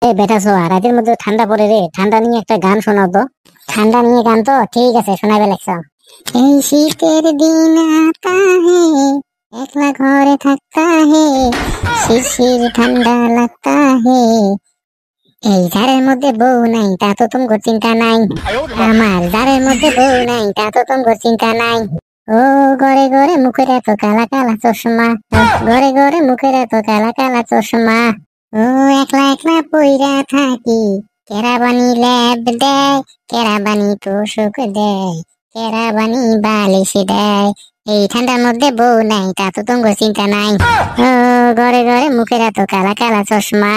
এই বেটা সোয়া, রাতের মধ্যে ঠান্ডা পড়ে রে, ঠান্ডা নিয়ে একটা গান শোনাও তো। ঠান্ডা নিয়ে গান? তো ঠিক আছে, শোনাবে লাগছ। এই শীতের দিন আতা হে, একলা ঘরে থাকতা হে, শিরশির ঠান্ডা লাগতা হে। এই ঝাড়ের মধ্যে বউ নাই, তা তো তোমার চিন্তা নাই। আমার ঝাড়ের মধ্যে বউ নাই, তা তো তোমার চিন্তা নাই। ও ঘরে ঘরে মুখের এত কালা কালা চশমা, ঘরে ঘরে মুখের এত কালা কালা চশমা। ও একলা একলা পইরা থাকি, কেরাবানি ল্যাব দেয়, কেরাবানি তোষক দেয়, কেরাবানি বালিশ দেয়। এই ঠান্ডার মধ্যে বউ নাই, তা তো তোমার চিন্তা নাই। ও ঘরে ঘরে মুখের এত কালা কালা চশমা।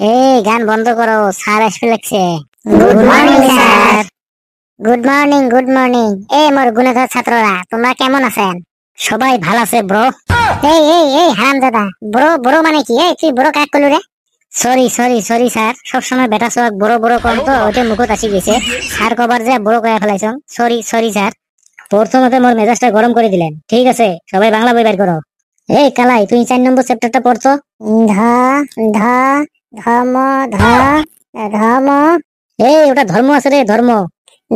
এই গান বন্ধ করো, স্যার আসবে লাগছে। Good morning sir. Good morning, good morning. এই মোর গুণধর ছাত্ররা, তোমরা কেমন আছেন? সবাই ভালো আছে ব্রো। এই এই এই হারামজাদা, ব্রো ব্রো মানে কি? এই তুই ব্রো কাক করলু রে? সরি সরি সরি স্যার, সবসময় বেটা সোয়াক বড় বড় কম তো ওইটা মুখত আসি গেছে। স্যার কবার যে বড় কয়ে ফেলাইছ। Sorry sorry sir. প্রথমতে মোর মেজাজটা গরম করে দিলেন। ঠিক আছে, সবাই বাংলা বই বের করো। এই কালাই, তুই 4 নম্বর চ্যাপ্টারটা পড়ছো। ধ ধ ধর্ম ধ ধর্ম। এই ওটা ধর্ম আছে রে, ধর্ম।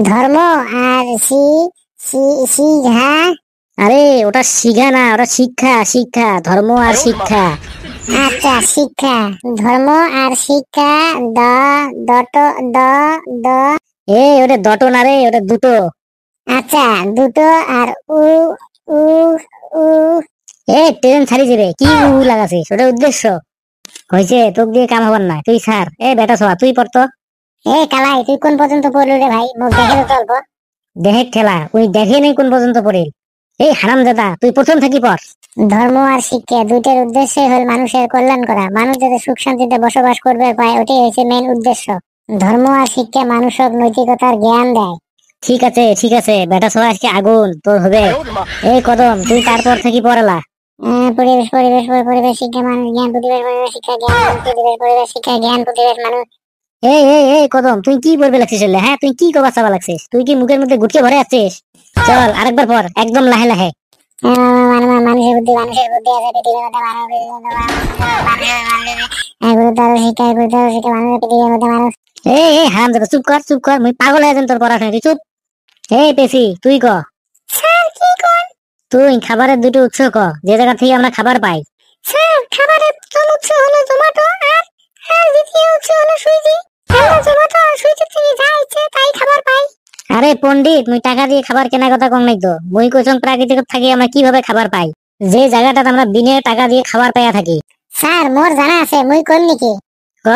ধর্ম আর শিঘা। আরে ওটা শিঘা না, ওটা শিক্ষা শিক্ষা, ধর্ম আর শিক্ষা। আচ্ছা শিক্ষা, ধর্ম আর শিক্ষা। দ দট দ দ। এই ওটা দটো না রে, ওটা দুটো। আচ্ছা দুটো। আর উ উ উ। এ ট্রেন ছাড়ি যাবে, কি উ লাগাছিস? ওটা উদ্দেশ্য হয়েছে, তোকে দিয়ে কাম হবার না। তুই স্যার। এ বেটা সোয়া, তুই পড়তো। এ কালাই, তুই কোন পর্যন্ত পড়লি রে ভাই? মুখ দেখে তো অল্প। দেখে খেলা, তুই দেখে নেই কোন পর্যন্ত পড়িল। এই হারামজাদা, তুই প্রথম থাকি পড়। ধর্ম আর শিক্ষা দুইটার উদ্দেশ্য হল মানুষের কল্যাণ করা, মানুষ যাতে সুখ শান্তিতে বসবাস করবে পায়, ওটাই হচ্ছে মেইন উদ্দেশ্য। ধর্ম আর শিক্ষা মানুষক নৈতিকতার জ্ঞান দেয়। ঠিক আছে ঠিক আছে, বেটা সোয়া আজকে আগুন তোর হবে। এই কদম, তুই তারপর থেকে পড়ালা। পরিবেশ পরিবেশ পরিবেশ শিক্ষা মানুষ জ্ঞান প্রতিবেশ পরিবেশ শিক্ষা জ্ঞান মানুষ প্রতিবেশ পরিবেশ শিক্ষা জ্ঞান প্রতিবেশ মানুষ। এই এই এই কদম, তুই কি বলবে লাগছিস? হ্যাঁ, তুই কি কবা চাবা লাগছিস? তুই কি মুখের মধ্যে গুটকে ভরে আছিস? চল আরেকবার পর, একদম লাহে লাহে। মানুষের বুদ্ধি মানুষের বুদ্ধি আছে পৃথিবীর মধ্যে, মানুষ। এই এই হারাম যাবে, চুপ কর চুপ কর, মুই পাগল হয়ে যান তোর পড়াশোনা, তুই চুপ। এই পেছি, তুই ক। স্যার কি কর? তুই খাবারের দুটো উৎস ক, যে জায়গা থেকে আমরা খাবার পাই। স্যার খাবারের প্রথম উৎস হলো জোম্যাটো, আর দ্বিতীয় উৎস হলো সুইগি। আমরা জোম্যাটো আর সুইগি থেকে যা ইচ্ছে তাই খাবার পাই। আরে পণ্ডিত, মুই টাকা দিয়ে খাবার কেনার কথা কম নাই তো। মুই কইছং প্রাকৃতিক থাকি আমরা কিভাবে খাবার পাই, যে জায়গাটাতে আমরা বিনে টাকা দিয়ে খাবার পাইয়া থাকি। স্যার মোর জানা আছে, মুই কইম নাকি? ক।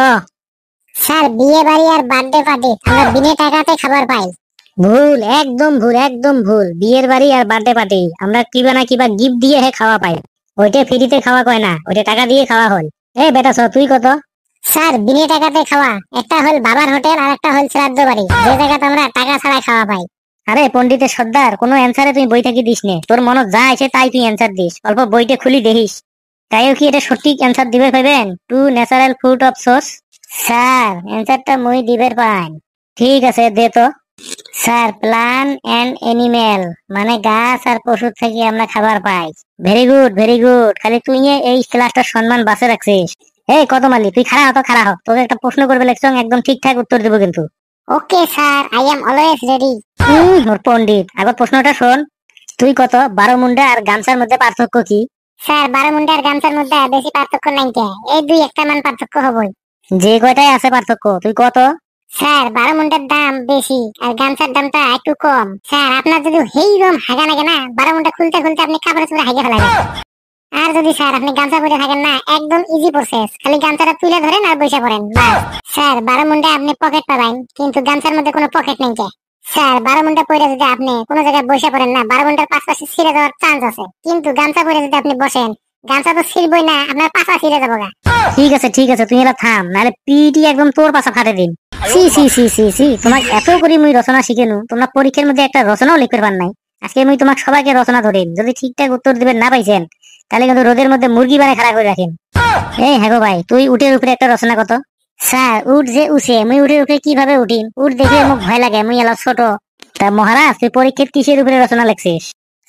স্যার বিয়ে বাড়ি আর বার্থডে পার্টি আমরা বিনে টাকাতে খাবার পাই। ভুল, একদম ভুল, একদম ভুল। বিয়ের বাড়ি আর বার্থডে পার্টি আমরা কিবা না কিবা গিফট দিয়ে খাওয়া পাই। ওইটা ফ্রিতে খাওয়া কয় না, ওইটা টাকা দিয়ে খাওয়া হয়। এ বেটা ছ, তুই কত? স্যার বিনে টাকাতে খাওয়া একটা হল বাবার হোটেল আর একটা হল শ্রাদ্ধ বাড়ি, যে জায়গাতে আমরা টাকা ছাড়া খাওয়া পাই। আরে পণ্ডিতের সর্দার, কোনো অ্যান্সারে তুই বই থাকি দিস নে, তোর মনে যা আছে তাই তুই অ্যান্সার দিস, অল্প বইটা খুলি দেখিস। তাইও কি এটা সঠিক অ্যান্সার দিবে পাইবেন? Two natural fruit of swords. Sir অ্যান্সারটা মুই দিবের পাই। ঠিক আছে দে তো। স্যার প্লান্ট এন্ড এনিম্যাল, মানে গাছ আর পশু থেকে আমরা খাবার পাই। ভেরি গুড ভেরি গুড, খালি তুই এই ক্লাসটার সম্মান বাঁচে রাখছিস। এই কত মালি, তুই খাড়া হতো, খাড়া হ, তোকে একটা প্রশ্ন করবে লেখছং, একদম ঠিকঠাক উত্তর দেবো কিন্তু। Okay sir, I am always ready. মোর পণ্ডিত, আগত প্রশ্নটা শোন। তুই কত? 12 মুন্ডা আর গামছার মধ্যে পার্থক্য কি? স্যার 12 মুন্ডা আর গামছার মধ্যে বেশি পার্থক্য নাই কে, এই দুই একটা মান পার্থক্য হবই। যে কয়টাই আছে পার্থক্য, তুই কত? স্যার 12 মুন্ডার দাম বেশি আর গামছার দামটা একটু কম। স্যার আপনার যদি হেই রকম হাগা লাগে না, 12 মুন্ডা খুলতে খুলতে আপনি কাপড়ে চুপড়ে হাগিয়ে ফেলাবেন। আর যদি স্যার আপনি গামছা পরে থাকেন না, একদম ইজি প্রসেস, খালি গামছাটা তুলে ধরেন আর বসে পড়েন বাস। স্যার 12 মুন্ডা আপনি পকেট পাবেন, কিন্তু গামছার মধ্যে কোনো পকেট নেই কে। স্যার 12 মুন্ডা পরে যদি আপনি কোনো জায়গায় বসে পড়েন না, 12 মুন্ডার পাশাপাশি ছিঁড়ে যাওয়ার চান্স আছে, কিন্তু গামছা পরে যদি আপনি বসেন, গামছা তো ছিঁড়বই না, আপনার পাশা ছিঁড়ে যাবো গা। ঠিক আছে, তুই এলা থাম, নাহলে পিটি একদম তোর পাশা ফাটে দিন। সি সি সি সি সি, তোমাকে এত করি মুই রচনা শিখেনু, তোমরা পরীক্ষার মধ্যে একটা রচনাও লিখতে পার নাই। আজকে মুই তোমাকে সবাইকে রচনা ধরিম, যদি ঠিকঠাক উত্তর দিবেন না পাইছেন, তাহলে কিন্তু রোদের মধ্যে মুরগি বানায় খাড়া করে রাখেন। এই হ্যাঁ ভাই, তুই উটের উপরে একটা রচনা কত। স্যার উট যে উঠে, মুই উটের উপরে কিভাবে উঠিম? উট দেখে মুখ ভয় লাগে, মুই এলা ছোট। তা মহারাজ, তুই পরীক্ষার কিসের উপরে রচনা লিখছিস?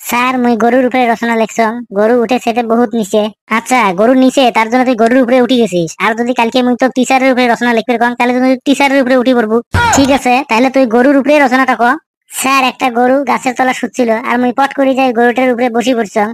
স্যার মুই গরুর উপরে রচনা লিখছম। গরু উঠে সেতে বহুত নিচে। আচ্ছা গরুর নিচে তার জন্য তুই গরুর উপরে উঠি গেছিস। আর যদি কালকে মুই তো টিচারের উপরে রচনা লিখবে কম তাহলে তুই টিচারের উপরে উঠি পড়বো। ঠিক আছে তাহলে তুই গরুর উপরে রচনাটা ক। স্যার একটা গরু গাছের তলা শুচ্ছিল আর মুই পট করে যাই গরুটার উপরে বসি পড়ছম।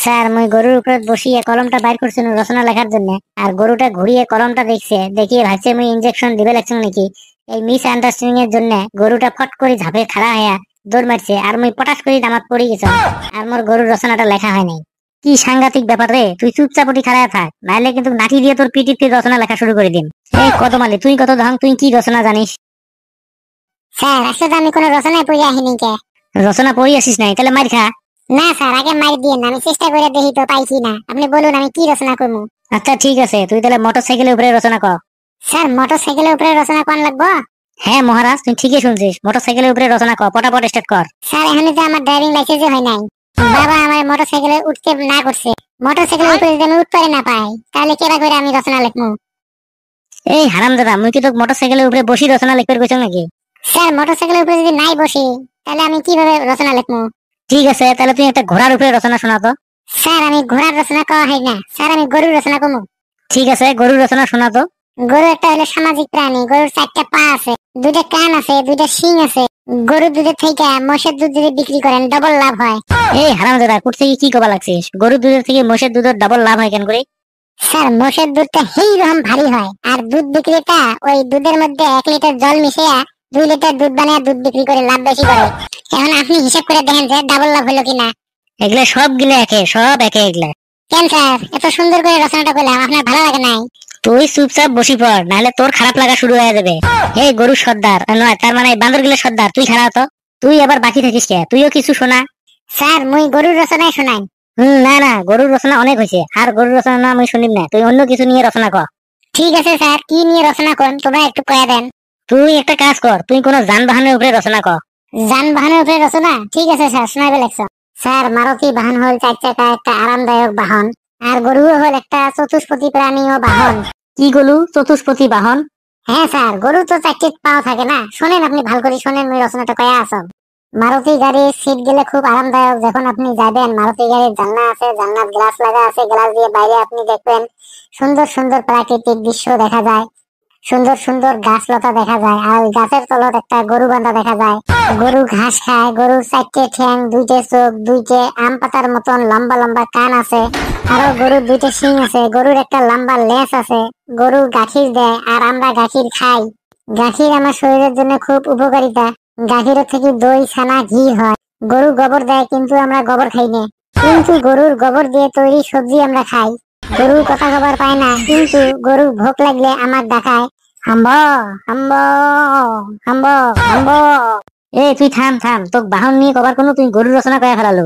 স্যার মুই গরুর উপরে বসিয়ে কলমটা বাইর করছিল রচনা লেখার জন্য। আর গরুটা ঘুরিয়ে কলমটা দেখছে, দেখিয়ে ভাবছে মুই ইনজেকশন দিবে লাগছম নাকি। এই মিস আন্ডারস্ট্যান্ডিং এর জন্য গরুটা ফট করে ঝাঁপে খাড়া হইয়া দৌড় মারছে আর মুই পটাশ করে দামাত পড়ে গেছম। আর মোর গরুর রচনাটা লেখা হয় নাই। কি সাংঘাতিক ব্যাপার রে, তুই চুপচাপটি খাড়ায় থাক, নাইলে কিন্তু নাঠি দিয়ে তোর পিটিতে রচনা লেখা শুরু করে দিন। এই কত মালি তুই কত ধাং, তুই কি রচনা জানিস? স্যার আসলে আমি কোনো রচনায় পড়ে আহিনি কে। রচনা পড়ি আসিস নাই তাহলে মার খা। না স্যার আগে মার দিয়ে না, আমি চেষ্টা করে দেখি তো পাইছি না। আপনি বলুন আমি কি রচনা করবো। আচ্ছা ঠিক আছে, তুই তাহলে মোটরসাইকেলের উপরে রচনা কর। স্যার মোটর সাইকেলের উপরে রচনা কোন লাগবো? হ্যাঁ মহারাজ তুই ঠিকই শুনছিস, মোটরসাইকেলের উপরে রচনা কর, পটাপট স্টার্ট কর। স্যার এখানে যে আমার ড্রাইভিং লাইসেন্স হয় নাই, বাবা আমার মোটর সাইকেলে উঠতে না করছে। মোটর সাইকেলের উপরে যদি আমি উঠতে না পাই তাহলে কেবা করে আমি রচনা লিখবো? এই হারামজাদা, মুই কি তোকে মোটরসাইকেলের উপরে বসি রচনা লিখবে কইছ নাকি? স্যার মোটর সাইকেলের উপরে যদি নাই বসি তাহলে আমি কিভাবে রচনা লিখবো? ঠিক আছে তাহলে তুই একটা ঘোড়ার উপরে রচনা শোনা তো। স্যার আমি ঘোড়ার রচনা কওয়া হয় না, স্যার আমি গরুর রচনা করবো। ঠিক আছে গরুর রচনা শোনা তো। গরু একটা হলো সামাজিক প্রাণী। গরুর 4টা পা আছে, 2টা কান আছে, 2টা শিং আছে। গরুর দুধের থেকে মোষের দুধ যদি বিক্রি করেন ডবল লাভ হয়। এই হারামজাদা কুট থেকে কি কবা লাগছিস? গরুর দুধের থেকে মোষের দুধের ডাবল লাভ হয় কেন করে? স্যার মোষের দুধটা হেই রকম ভারী হয় আর দুধ বিক্রেতা ওই দুধের মধ্যে 1 লিটার জল মিশিয়ে 2 লিটার দুধ বানিয়ে দুধ বিক্রি করে লাভ বেশি করে। এখন আপনি হিসাব করে দেখেন যে ডাবল লাভ হলো কিনা। এগুলা সব গিলে একে, সব একে এগুলা। কেন স্যার এত সুন্দর করে রচনাটা করলাম আপনার ভালো লাগে নাই? তুই চুপচাপ বসি পড়, নাহলে তোর খারাপ লাগা শুরু হয়ে যাবে। এই গরু সর্দার নয়, তার মানে বান্দর গিলে সর্দার, তুই খারাপ তো। তুই আবার বাকি থাকিস কে? তুইও কিছু শোনা। স্যার মুই গরুর রচনায় শোনাই। না না, গরুর রচনা অনেক হয়েছে, আর গরুর রচনা না আমি শুনিম না। তুই অন্য কিছু নিয়ে রচনা কর। ঠিক আছে স্যার, কি নিয়ে রচনা করেন তোমরা একটু কয়ে দেন। তুই একটা কাজ কর, তুই কোনো যানবাহনের উপরে রচনা কর। যানবাহনের উপরে রচনা? ঠিক আছে স্যার, শোনাবে লাগছো। স্যার মারুতি বাহন হল 4 চাকা একটা আরামদায়ক বাহন, আর গরুও হল একটা চতুষ্পদী প্রাণী ও বাহন। কি গলু চতুষ্পদী বাহন? হ্যাঁ স্যার, গরু তো 4টি পাও থাকে না। শোনেন, আপনি ভালো করে শোনেন, ওই রচনাটা কয়া আসো। মারুতি গাড়ির সিট গেলে খুব আরামদায়ক। যখন আপনি যাবেন মারুতি গাড়ির জানলা আছে, জানলার গ্লাস লাগা আছে, গ্লাস দিয়ে বাইরে আপনি দেখবেন সুন্দর সুন্দর প্রাকৃতিক দৃশ্য দেখা যায়, সুন্দর সুন্দর গাছলতা দেখা যায়। আর ওই গাছের তলত একটা গরু বান্ধা দেখা যায়। গরু ঘাস খায়। গরুর 4টে ঠ্যাং, 2টে চোখ, 2টে আম পাতার মতন লম্বা লম্বা কান আছে। আরো গরুর 2টে শিং আছে। গরুর একটা লম্বা লেজ আছে। গরু গাখীর দেয় আর আমরা গাখীর খাই। গাখীর আমার শরীরের জন্য খুব উপকারিতা। গাখীরের থেকে দই, ছানা, ঘি হয়। গরু গোবর দেয় কিন্তু আমরা গোবর খাই না। কিন্তু গরুর গোবর দিয়ে তৈরি সবজি আমরা খাই। গরু কথা খবর পায় না, কিন্তু গরু ভোক লাগলে আমার ডাকায় হাম্ব হাম্ব হাম্ব হাম্ব। এ তুই থাম থাম, তোক বাহন নিয়ে কবার কোনো তুই গরুর রচনা কয়া ফেলালো।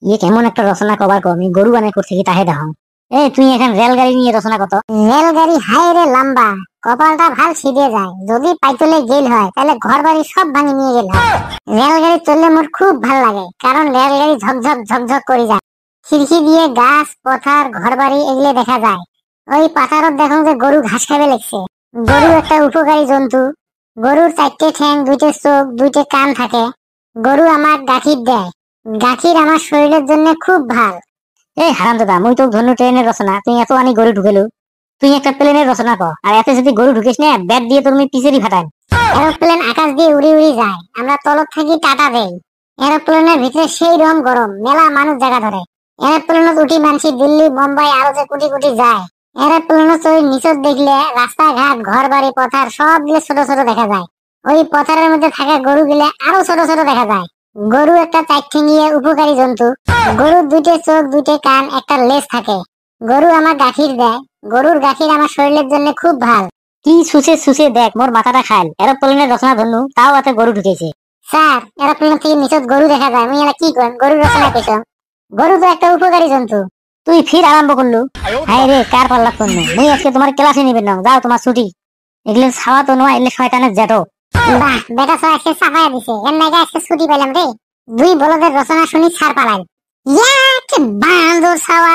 ইয়ে কেমন একটা রচনা কবার কম, আমি গরু বানাই করতে কি তাহে দাও। এই তুই এখন রেলগাড়ি নিয়ে রচনা কত। রেলগাড়ি হাই রে লম্বা, কপালটা ভাল ছিঁড়ে যায়। যদি পাইতলে গেল হয় তাহলে ঘর বাড়ি সব ভাঙি নিয়ে গেল হয়। রেলগাড়ি চললে মোর খুব ভাল লাগে, কারণ রেলগাড়ি ঝকঝক ঝকঝক করে যায়। খিড়কি দিয়ে গাছ, পথার, ঘর বাড়ি এগুলো দেখা যায়। ওই পাথারত দেখো যে গরু ঘাস খাবে লাগছে। গরু একটা উপকারী জন্তু। গরুর 4টে ঠ্যাং, 2টে চোখ, 2টে কান থাকে। গরু আমার গাখীর দেয়। গাখীর আমার শরীরের জন্য খুব ভাল। এই হারামজাদা, মুই তোক ধন্য ট্রেনের রচনা, তুই এত আনি গরু ঢুকেলু। তুই একটা প্লেনের রচনা কর, আর এতে যদি গরু ঢুকিস না ব্যাট দিয়ে তোর মুই পিছেরই ফাটাই। এরোপ্লেন আকাশ দিয়ে উড়ি উড়ি যায়, আমরা তলব থেকে টাটা দেই। এরোপ্লেনের ভিতরে সেই রকম গরম, মেলা মানুষ জায়গা ধরে। এরোপ্লেনত উঠি মানসি দিল্লি, মুম্বাই আরো যে কোটি কোটি যায়। এরোপ্লেনত ওই নিচত দেখলে রাস্তাঘাট, ঘর বাড়ি, পথার সবগুলো ছোট ছোট দেখা যায়। ওই পথারের মধ্যে থাকা গরু গুলো আরো ছোট ছোট দেখা যায়। গরু একটা 4 ঠ্যাঙিয়া উপকারী জন্তু। গরুর 2টে চোখ, 2টে কান, একটা লেজ থাকে। গরু আমার গাখীর দেয়। গরুর গাখীর আমার শরীরের জন্য খুব ভাল। কি সুসে সুসে দেখ, মোর মাথাটা খাইল। এরোপ্লেনের রচনা ধন্য, তাও এতে গরু ঢুকেছে। স্যার এরোপ্লেন থেকে নিচত গরু দেখা যায়, মুই এলা কি করেন গরুর রচনা পেছ। গরু তো একটা উপকারী জন্তু। তুই ফির আরম্ভ করলু। হায় রে কার পাল্লা করনু, মুই আজকে তোমার ক্লাসে নিবেন না, যাও তোমার ছুটি। এগুলো ছাওয়া তো নয়, এগুলো শয়তানের জেঠো। বাহ বেটা সব আজকে চাপাইয়া দিছে, এর নাইকা আজকে ছুটি পেলাম রে। 2 বলদের রচনা শুনি ছাড় পালাই। ইয়া কে বান্দর ছাওয়া।